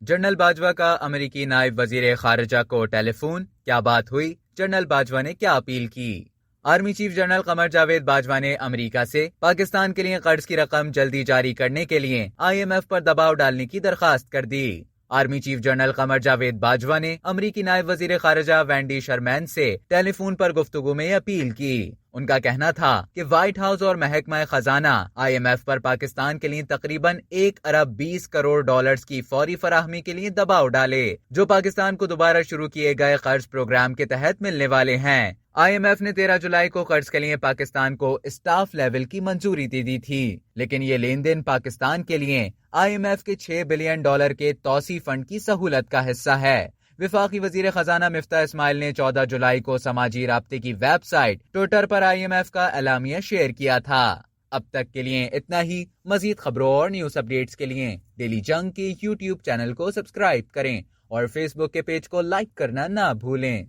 General Bajwa کا امریکی نائب وزیر خارجہ کو ٹیلی فون، کیا بات ہوئی؟ جنرل باجوہ نے کیا اپیل کی؟ Army chief general Qamar Javed Bajwa نے امریکہ سے پاکستان کے لیے قرض کی رقم جلدی جاری کرنے کے لیے IMF پر دباؤ ڈالنے کی درخواست کر دی۔ Army chief general Qamar Javed Bajwa نے امریکی نائب وزیر خارجہ وینڈی شرمین سے ٹیلی فون پر گفتگو میں اپیل کی۔ ان کا کہنا تھا کہ وائٹ ہاؤس اور محکمہ خزانہ IMF پر پاکستان کے لیے تقریباً 1 ارب 20 کروڑ ڈالرز کی فوری فراہمی کے لیے دباؤ ڈالے، جو پاکستان کو دوبارہ شروع کیے گئے قرض پروگرام کے تحت ملنے والے ہیں۔ IMF نے 13 جولائی کو قرض کے لیے پاکستان کو اسٹاف لیول کی منظوری دے دی تھی، لیکن یہ لین دین پاکستان کے لیے IMF کے $6 بلین کے توسیع فنڈ کی سہولت کا حصہ ہے۔ وفاقی وزیر خزانہ مفتاح اسماعیل نے 14 جولائی کو سماجی رابطے کی ویب سائٹ ٹویٹر پر IMF کا اعلامیہ شیئر کیا تھا۔ اب تک کے لیے اتنا ہی۔ مزید خبروں اور نیوز اپڈیٹس کے لیے ڈیلی جنگ کے YouTube چینل کو سبسکرائب کریں اور فیس بک کے پیج کو لائک کرنا نہ بھولیں۔